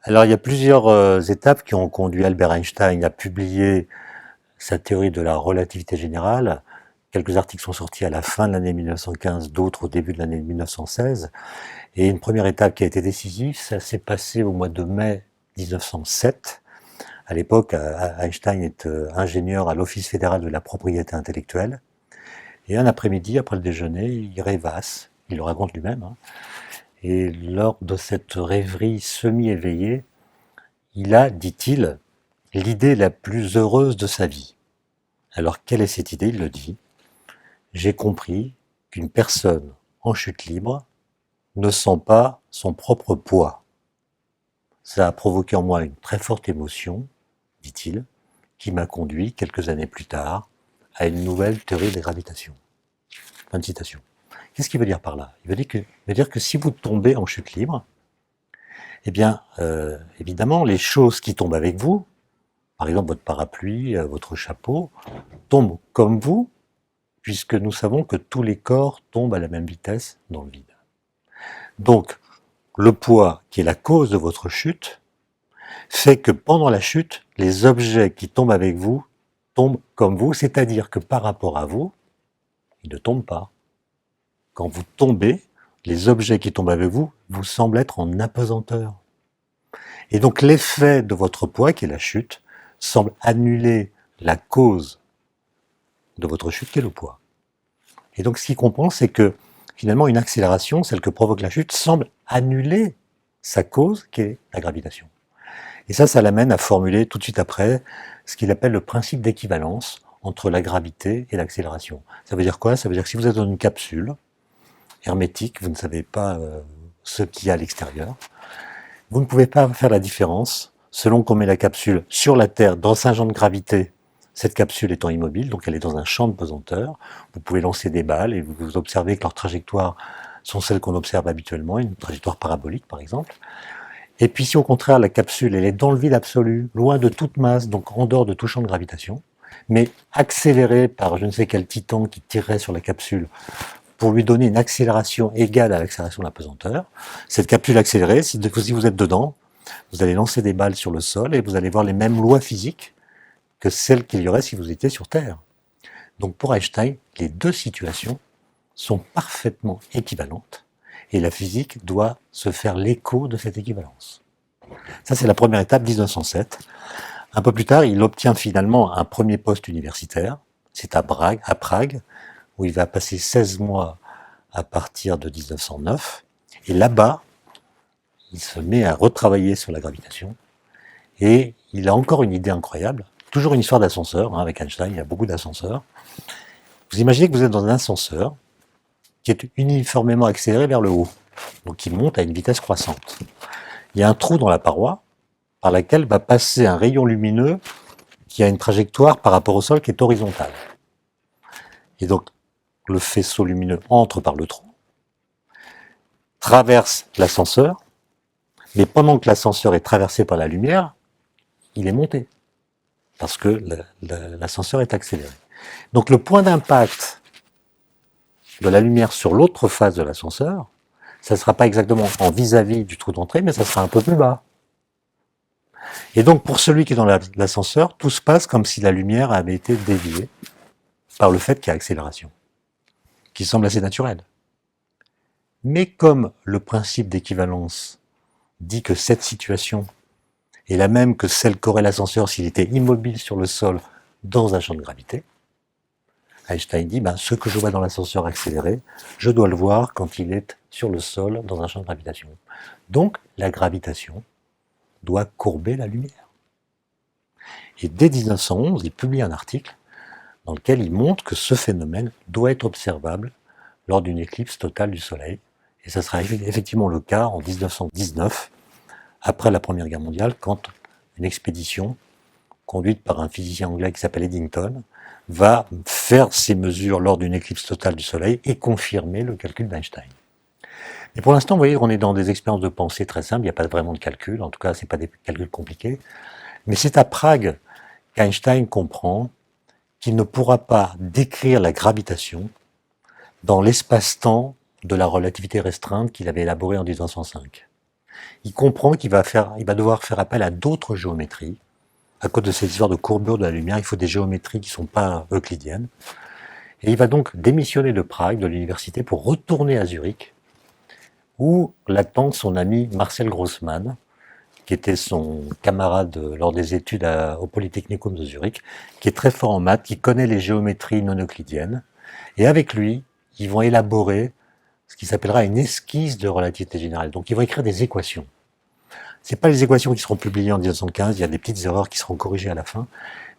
Alors, il y a plusieurs étapes qui ont conduit Albert Einstein à publier sa théorie de la relativité générale. Quelques articles sont sortis à la fin de l'année 1915, d'autres au début de l'année 1916. Et une première étape qui a été décisive, ça s'est passé au mois de mai 1907. À l'époque, Einstein est ingénieur à l'Office fédéral de la propriété intellectuelle. Et un après-midi, après le déjeuner, il rêvasse, il le raconte lui-même, hein. Et lors de cette rêverie semi-éveillée, il a, dit-il, l'idée la plus heureuse de sa vie. Alors quelle est cette idée? Il le dit. J'ai compris qu'une personne en chute libre ne sent pas son propre poids. Ça a provoqué en moi une très forte émotion, dit-il, qui m'a conduit, quelques années plus tard, à une nouvelle théorie de gravitation. Fin de citation. Qu'est-ce qu'il veut dire par là? Il veut dire que si vous tombez en chute libre, eh bien, évidemment, les choses qui tombent avec vous, par exemple votre parapluie, votre chapeau, tombent comme vous, puisque nous savons que tous les corps tombent à la même vitesse dans le vide. Donc, le poids, qui est la cause de votre chute, fait que pendant la chute, les objets qui tombent avec vous tombent comme vous, c'est-à-dire que par rapport à vous, ils ne tombent pas. Quand vous tombez, les objets qui tombent avec vous vous semblent être en apesanteur. Et donc l'effet de votre poids, qui est la chute, semble annuler la cause de votre chute, qui est le poids. Et donc ce qu'il comprend, c'est que finalement une accélération, celle que provoque la chute, semble annuler sa cause, qui est la gravitation. Et ça l'amène à formuler tout de suite après ce qu'il appelle le principe d'équivalence entre la gravité et l'accélération. Ça veut dire quoi? Ça veut dire que si vous êtes dans une capsule hermétique, vous ne savez pas ce qu'il y a à l'extérieur, vous ne pouvez pas faire la différence selon qu'on met la capsule sur la Terre dans un champ de gravité, cette capsule étant immobile, donc elle est dans un champ de pesanteur. Vous pouvez lancer des balles et vous observez que leurs trajectoires sont celles qu'on observe habituellement, une trajectoire parabolique par exemple. Et puis si au contraire la capsule elle est dans le vide absolu, loin de toute masse, donc en dehors de tout champ de gravitation, mais accélérée par je ne sais quel titan qui tirerait sur la capsule pour lui donner une accélération égale à l'accélération de la pesanteur. Cette capsule accélérée, si vous êtes dedans, vous allez lancer des balles sur le sol et vous allez voir les mêmes lois physiques que celles qu'il y aurait si vous étiez sur Terre. Donc pour Einstein, les deux situations sont parfaitement équivalentes et la physique doit se faire l'écho de cette équivalence. Ça, c'est la première étape, 1907. Un peu plus tard, il obtient finalement un premier poste universitaire. C'est à Prague, où il va passer 16 mois à partir de 1909. Et là-bas, il se met à retravailler sur la gravitation. Et il a encore une idée incroyable. Toujours une histoire d'ascenseur, hein, avec Einstein, il y a beaucoup d'ascenseurs. Vous imaginez que vous êtes dans un ascenseur qui est uniformément accéléré vers le haut. Donc il monte à une vitesse croissante. Il y a un trou dans la paroi par laquelle va passer un rayon lumineux qui a une trajectoire par rapport au sol qui est horizontale. Et donc le faisceau lumineux entre par le trou, traverse l'ascenseur, mais pendant que l'ascenseur est traversé par la lumière, il est monté, parce que l'ascenseur est accéléré. Donc le point d'impact de la lumière sur l'autre face de l'ascenseur, ça ne sera pas exactement en vis-à-vis du trou d'entrée, mais ça sera un peu plus bas. Et donc pour celui qui est dans l'ascenseur, tout se passe comme si la lumière avait été déviée par le fait qu'il y a accélération, qui semble assez naturel. Mais comme le principe d'équivalence dit que cette situation est la même que celle qu'aurait l'ascenseur s'il était immobile sur le sol dans un champ de gravité, Einstein dit, ce que je vois dans l'ascenseur accéléré, je dois le voir quand il est sur le sol dans un champ de gravitation. Donc la gravitation doit courber la lumière. Et dès 1911, il publie un article dans lequel il montre que ce phénomène doit être observable lors d'une éclipse totale du Soleil. Et ça sera effectivement le cas en 1919, après la Première Guerre mondiale, quand une expédition conduite par un physicien anglais qui s'appelle Eddington va faire ces mesures lors d'une éclipse totale du Soleil et confirmer le calcul d'Einstein. Et pour l'instant, vous voyez, on est dans des expériences de pensée très simples, il n'y a pas vraiment de calcul, en tout cas, ce n'est pas des calculs compliqués. Mais c'est à Prague qu'Einstein comprend qu'il ne pourra pas décrire la gravitation dans l'espace-temps de la relativité restreinte qu'il avait élaborée en 1905. il comprend qu'il va devoir faire appel à d'autres géométries. À cause de cette histoire de courbure de la lumière, il faut des géométries qui ne sont pas euclidiennes. Et il va donc démissionner de Prague, de l'université, pour retourner à Zurich, où l'attend son ami Marcel Grossmann, qui était son camarade lors des études au Polytechnicum de Zurich, qui est très fort en maths, qui connaît les géométries non euclidiennes. Et avec lui, ils vont élaborer ce qui s'appellera une esquisse de relativité générale. Donc ils vont écrire des équations. C'est pas les équations qui seront publiées en 1915, il y a des petites erreurs qui seront corrigées à la fin,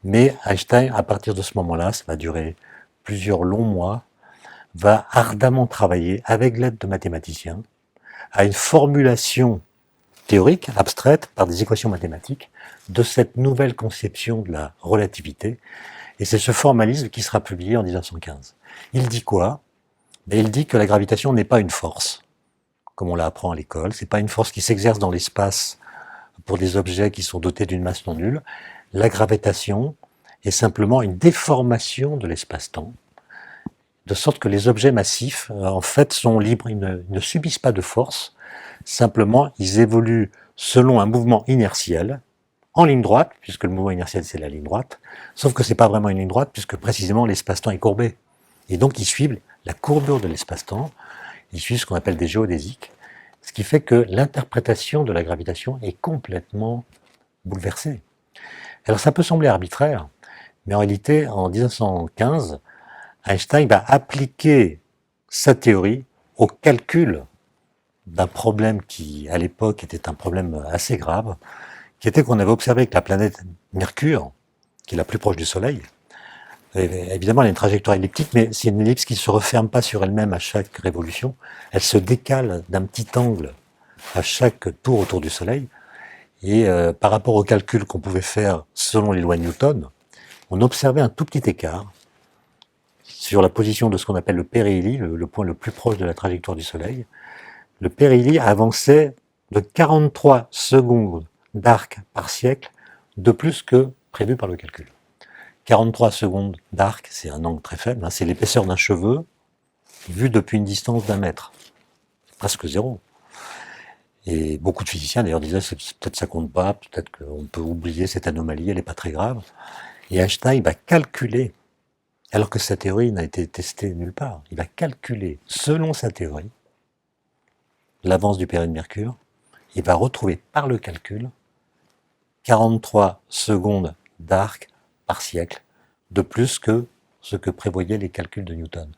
mais Einstein, à partir de ce moment-là, ça va durer plusieurs longs mois, va ardemment travailler avec l'aide de mathématiciens à une formulation théorique, abstraite, par des équations mathématiques, de cette nouvelle conception de la relativité. Et c'est ce formalisme qui sera publié en 1915. Il dit quoi? Il dit que la gravitation n'est pas une force, comme on l'apprend à l'école. C'est pas une force qui s'exerce dans l'espace pour des objets qui sont dotés d'une masse non nulle. La gravitation est simplement une déformation de l'espace-temps, de sorte que les objets massifs, en fait, sont libres. Ils ne subissent pas de force. Simplement, ils évoluent selon un mouvement inertiel, en ligne droite, puisque le mouvement inertiel c'est la ligne droite, sauf que c'est pas vraiment une ligne droite, puisque précisément l'espace-temps est courbé. Et donc ils suivent la courbure de l'espace-temps, ils suivent ce qu'on appelle des géodésiques, ce qui fait que l'interprétation de la gravitation est complètement bouleversée. Alors ça peut sembler arbitraire, mais en réalité, en 1915, Einstein va appliquer sa théorie au calcul d'un problème qui, à l'époque, était un problème assez grave, qui était qu'on avait observé que la planète Mercure, qui est la plus proche du Soleil, évidemment elle a une trajectoire elliptique, mais c'est une ellipse qui ne se referme pas sur elle-même à chaque révolution, elle se décale d'un petit angle à chaque tour autour du Soleil, et par rapport au calcul qu'on pouvait faire selon les lois de Newton, on observait un tout petit écart sur la position de ce qu'on appelle le périhélie, le point le plus proche de la trajectoire du Soleil. Le périhélie avançait de 43 secondes d'arc par siècle de plus que prévu par le calcul. 43 secondes d'arc, c'est un angle très faible, c'est l'épaisseur d'un cheveu vu depuis une distance d'1 mètre. Presque zéro. Et beaucoup de physiciens d'ailleurs disaient peut-être ça compte pas, peut-être qu'on peut oublier cette anomalie, elle n'est pas très grave. Et Einstein va calculer, alors que sa théorie n'a été testée nulle part, il va calculer, selon sa théorie, l'avance du période de Mercure, il va retrouver par le calcul 43 secondes d'arc par siècle, de plus que ce que prévoyaient les calculs de Newton.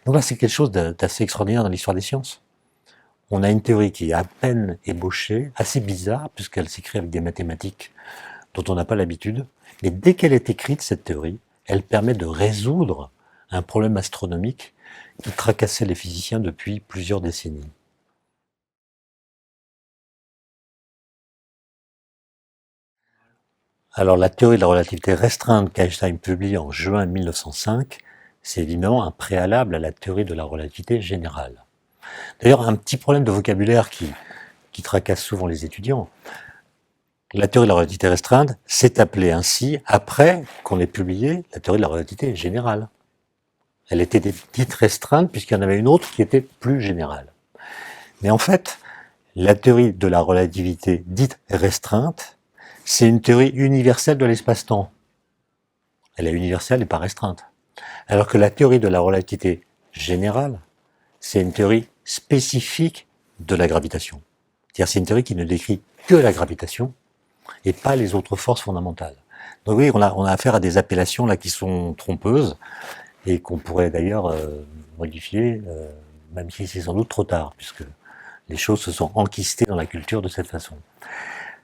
Donc là, c'est quelque chose d'assez extraordinaire dans l'histoire des sciences. On a une théorie qui est à peine ébauchée, assez bizarre, puisqu'elle s'écrit avec des mathématiques dont on n'a pas l'habitude, mais dès qu'elle est écrite, cette théorie, elle permet de résoudre un problème astronomique qui tracassait les physiciens depuis plusieurs décennies. Alors la théorie de la relativité restreinte qu'Einstein publie en juin 1905, c'est évidemment un préalable à la théorie de la relativité générale. D'ailleurs, un petit problème de vocabulaire qui tracasse souvent les étudiants. La théorie de la relativité restreinte s'est appelée ainsi après qu'on ait publié la théorie de la relativité générale. Elle était dite restreinte puisqu'il y en avait une autre qui était plus générale. Mais en fait, la théorie de la relativité dite restreinte, c'est une théorie universelle de l'espace-temps. Elle est universelle et pas restreinte. Alors que la théorie de la relativité générale, c'est une théorie spécifique de la gravitation. C'est-à-dire c'est une théorie qui ne décrit que la gravitation et pas les autres forces fondamentales. Donc oui, on a affaire à des appellations là qui sont trompeuses et qu'on pourrait d'ailleurs modifier, même si c'est sans doute trop tard, puisque les choses se sont enquistées dans la culture de cette façon.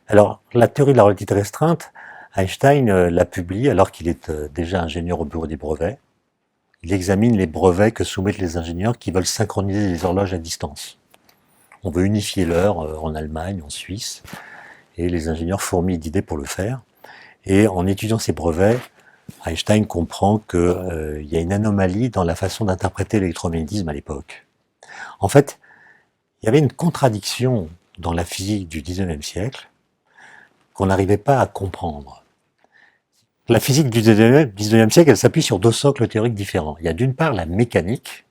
Alors, la théorie de la relativité restreinte, Einstein l'a publiée alors qu'il est déjà ingénieur au bureau des brevets. Il examine les brevets que soumettent les ingénieurs qui veulent synchroniser les horloges à distance. On veut unifier l'heure en Allemagne, en Suisse, et les ingénieurs fourmillent d'idées pour le faire. Et en étudiant ces brevets, Einstein comprend qu'il y a une anomalie dans la façon d'interpréter l'électromagnétisme à l'époque. En fait, il y avait une contradiction dans la physique du XIXe siècle qu'on n'arrivait pas à comprendre. La physique du XIXe siècle, elle s'appuie sur deux socles théoriques différents. Il y a d'une part la mécanique,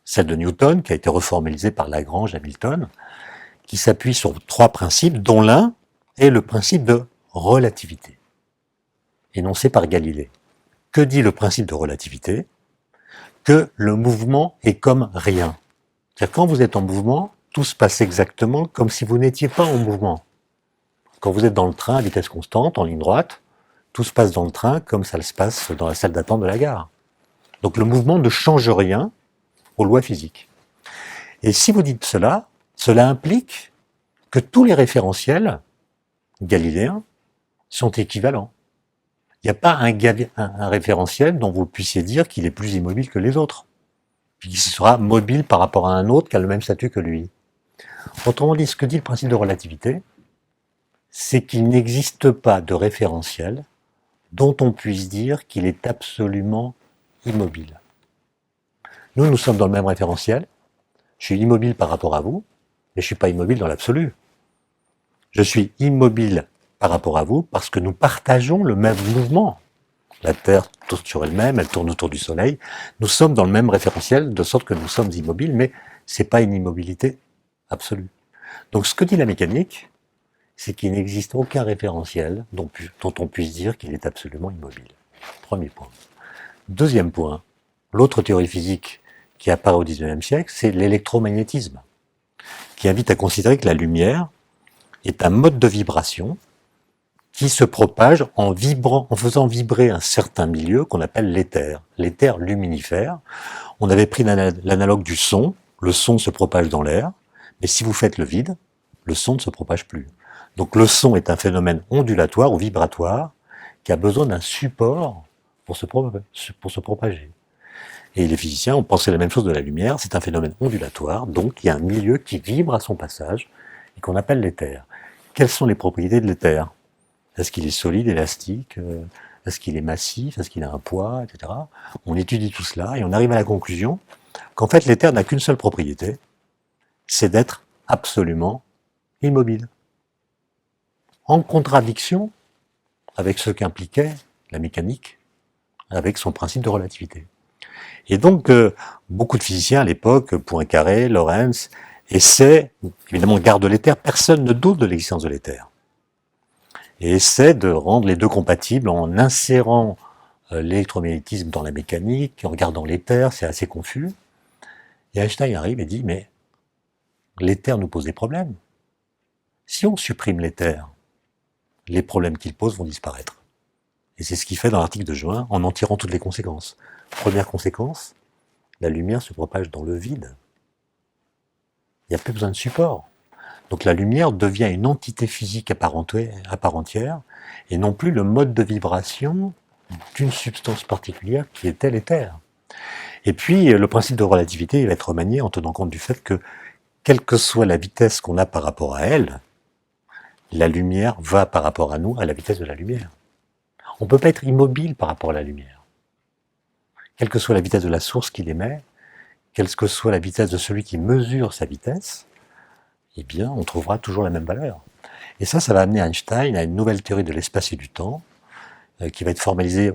celle de Newton, qui a été reformalisée par Lagrange, Hamilton, qui s'appuie sur 3 principes, dont l'un est le principe de relativité, énoncé par Galilée. Que dit le principe de relativité? Que le mouvement est comme rien. C'est-à-dire quand vous êtes en mouvement, tout se passe exactement comme si vous n'étiez pas en mouvement. Quand vous êtes dans le train à vitesse constante, en ligne droite, tout se passe dans le train comme ça se passe dans la salle d'attente de la gare. Donc le mouvement ne change rien aux lois physiques. Et si vous dites cela, cela implique que tous les référentiels galiléens sont équivalents. Il n'y a pas un référentiel dont vous puissiez dire qu'il est plus immobile que les autres, puis qu'il sera mobile par rapport à un autre qui a le même statut que lui. Autrement dit, ce que dit le principe de relativité, c'est qu'il n'existe pas de référentiel dont on puisse dire qu'il est absolument immobile. Nous sommes dans le même référentiel. Je suis immobile par rapport à vous, mais je ne suis pas immobile dans l'absolu. Je suis immobile par rapport à vous parce que nous partageons le même mouvement. La Terre tourne sur elle-même, elle tourne autour du Soleil. Nous sommes dans le même référentiel, de sorte que nous sommes immobiles, mais ce n'est pas une immobilité absolue. Donc ce que dit la mécanique, c'est qu'il n'existe aucun référentiel dont on puisse dire qu'il est absolument immobile. Premier point. Deuxième point, l'autre théorie physique qui apparaît au XIXe siècle, c'est l'électromagnétisme, qui invite à considérer que la lumière est un mode de vibration qui se propage en faisant vibrer un certain milieu qu'on appelle l'éther luminifère. On avait pris l'analogue du son, le son se propage dans l'air, mais si vous faites le vide, le son ne se propage plus. Donc le son est un phénomène ondulatoire ou vibratoire qui a besoin d'un support pour se propager. Et les physiciens ont pensé la même chose de la lumière, c'est un phénomène ondulatoire, donc il y a un milieu qui vibre à son passage et qu'on appelle l'éther. Quelles sont les propriétés de l'éther? Est-ce qu'il est solide, élastique? Est-ce qu'il est massif? Est-ce qu'il a un poids, etc. On étudie tout cela et on arrive à la conclusion qu'en fait l'éther n'a qu'une seule propriété, c'est d'être absolument immobile. En contradiction avec ce qu'impliquait la mécanique, avec son principe de relativité. Et donc, beaucoup de physiciens à l'époque, Poincaré, Lorentz, essaient, évidemment, gardent l'éther, personne ne doute de l'existence de l'éther, et essaient de rendre les deux compatibles en insérant l'électromagnétisme dans la mécanique, en regardant l'éther, c'est assez confus. Et Einstein arrive et dit, mais l'éther nous pose des problèmes. Si on supprime l'éther, les problèmes qu'il pose vont disparaître. Et c'est ce qu'il fait dans l'article de juin, en tirant toutes les conséquences. Première conséquence, la lumière se propage dans le vide. Il n'y a plus besoin de support. Donc la lumière devient une entité physique à part entière, et non plus le mode de vibration d'une substance particulière qui était l'éther. Et puis le principe de relativité va être remanié en tenant compte du fait que, quelle que soit la vitesse qu'on a par rapport à elle, la lumière va par rapport à nous à la vitesse de la lumière. On ne peut pas être immobile par rapport à la lumière. Quelle que soit la vitesse de la source qui l'émet, quelle que soit la vitesse de celui qui mesure sa vitesse, eh bien, on trouvera toujours la même valeur. Et ça va amener Einstein à une nouvelle théorie de l'espace et du temps, qui va être formalisée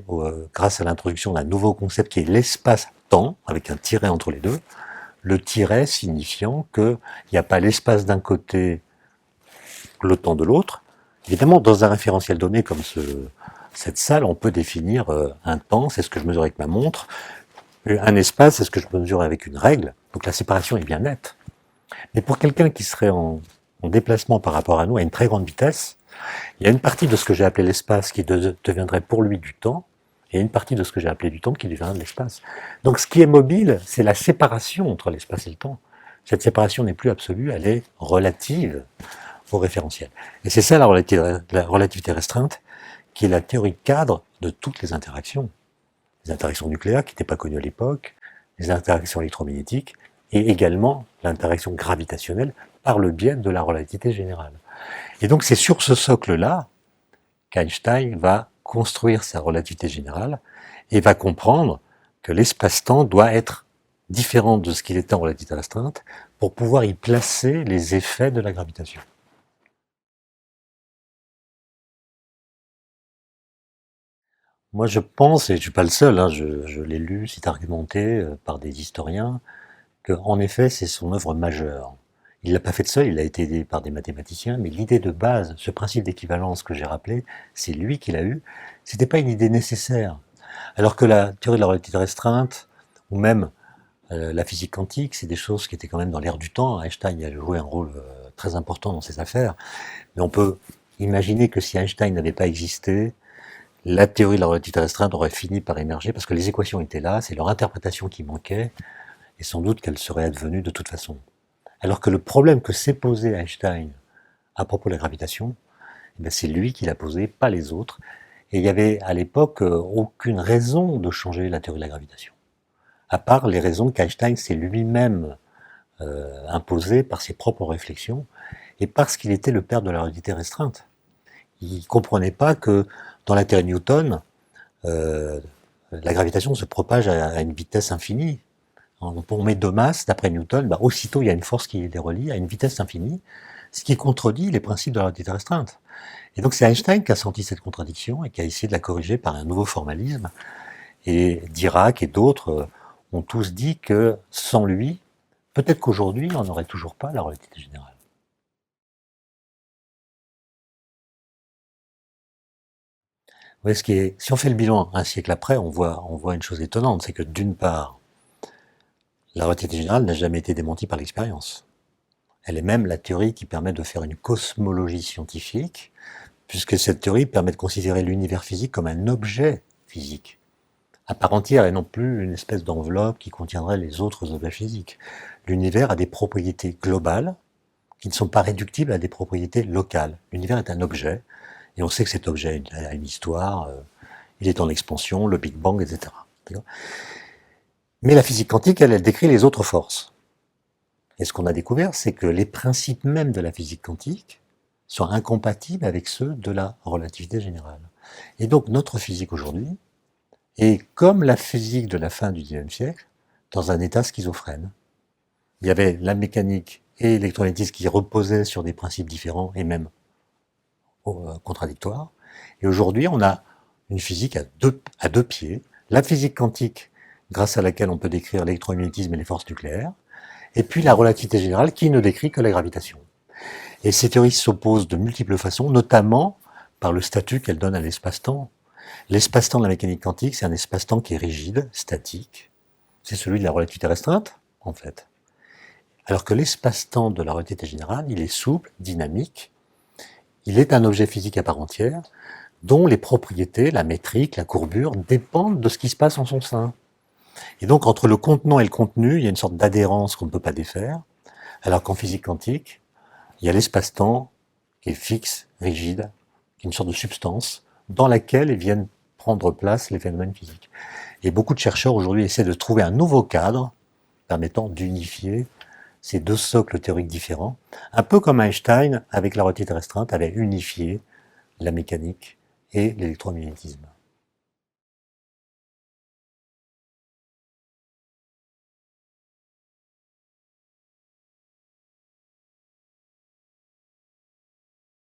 grâce à l'introduction d'un nouveau concept qui est l'espace-temps, avec un tiret entre les deux, le tiret signifiant qu'il n'y a pas l'espace d'un côté, le temps de l'autre. Évidemment, dans un référentiel donné comme cette salle, on peut définir un temps, c'est ce que je mesure avec ma montre, un espace, c'est ce que je mesure avec une règle, donc la séparation est bien nette. Mais pour quelqu'un qui serait en déplacement par rapport à nous à une très grande vitesse, il y a une partie de ce que j'ai appelé l'espace qui deviendrait pour lui du temps, et une partie de ce que j'ai appelé du temps qui deviendrait de l'espace. Donc ce qui est mobile, c'est la séparation entre l'espace et le temps. Cette séparation n'est plus absolue, elle est relative au référentiel. Et c'est ça la relativité restreinte, qui est la théorie cadre de toutes les interactions. Les interactions nucléaires qui n'étaient pas connues à l'époque, les interactions électromagnétiques, et également l'interaction gravitationnelle par le biais de la relativité générale. Et donc c'est sur ce socle-là qu'Einstein va construire sa relativité générale et va comprendre que l'espace-temps doit être différent de ce qu'il était en relativité restreinte pour pouvoir y placer les effets de la gravitation. Moi je pense, et je ne suis pas le seul, je l'ai lu, c'est argumenté par des historiens, qu'en effet c'est son œuvre majeure. Il ne l'a pas fait seul, il a été aidé par des mathématiciens, mais l'idée de base, ce principe d'équivalence que j'ai rappelé, c'est lui qui l'a eu. C'était pas une idée nécessaire. Alors que la théorie de la relativité restreinte, ou même la physique quantique, c'est des choses qui étaient quand même dans l'air du temps. Einstein a joué un rôle très important dans ces affaires. Mais on peut imaginer que si Einstein n'avait pas existé, la théorie de la relativité restreinte aurait fini par émerger parce que les équations étaient là, c'est leur interprétation qui manquait, et sans doute qu'elle serait advenue de toute façon. Alors que le problème que s'est posé Einstein à propos de la gravitation, eh c'est lui qui l'a posé, pas les autres. Et il y avait à l'époque aucune raison de changer la théorie de la gravitation, à part les raisons qu'Einstein s'est lui-même imposées par ses propres réflexions et parce qu'il était le père de la relativité restreinte. Il ne comprenait pas que dans la théorie de Newton, la gravitation se propage à une vitesse infinie. On met deux masses, d'après Newton, aussitôt il y a une force qui les relie à une vitesse infinie, ce qui contredit les principes de la relativité restreinte. Et donc c'est Einstein qui a senti cette contradiction et qui a essayé de la corriger par un nouveau formalisme. Et Dirac et d'autres ont tous dit que sans lui, peut-être qu'aujourd'hui on n'aurait toujours pas la relativité générale. Ouais, si on fait le bilan un siècle après, on voit une chose étonnante, c'est que d'une part, la relativité générale n'a jamais été démentie par l'expérience. Elle est même la théorie qui permet de faire une cosmologie scientifique, puisque cette théorie permet de considérer l'univers physique comme un objet physique, à part entière et non plus une espèce d'enveloppe qui contiendrait les autres objets physiques. L'univers a des propriétés globales qui ne sont pas réductibles à des propriétés locales. L'univers est un objet, et on sait que cet objet a une histoire, il est en expansion, le Big Bang, etc. Mais la physique quantique, elle décrit les autres forces. Et ce qu'on a découvert, c'est que les principes même de la physique quantique sont incompatibles avec ceux de la relativité générale. Et donc notre physique aujourd'hui est, comme la physique de la fin du XIXe siècle, dans un état schizophrène. Il y avait la mécanique et l'électromagnétisme qui reposaient sur des principes différents et même contradictoires. Et aujourd'hui, on a une physique à deux pieds. La physique quantique, grâce à laquelle on peut décrire l'électromagnétisme et les forces nucléaires, et puis la relativité générale qui ne décrit que la gravitation. Et ces théories s'opposent de multiples façons, notamment par le statut qu'elles donnent à l'espace-temps. L'espace-temps de la mécanique quantique, c'est un espace-temps qui est rigide, statique. C'est celui de la relativité restreinte, en fait. Alors que l'espace-temps de la relativité générale, il est souple, dynamique. Il est un objet physique à part entière, dont les propriétés, la métrique, la courbure, dépendent de ce qui se passe en son sein. Et donc, entre le contenant et le contenu, il y a une sorte d'adhérence qu'on ne peut pas défaire, alors qu'en physique quantique, il y a l'espace-temps qui est fixe, rigide, qui est une sorte de substance, dans laquelle viennent prendre place les phénomènes physiques. Et beaucoup de chercheurs aujourd'hui essaient de trouver un nouveau cadre permettant d'unifier ces deux socles théoriques différents, un peu comme Einstein, avec la relativité restreinte, avait unifié la mécanique et l'électromagnétisme.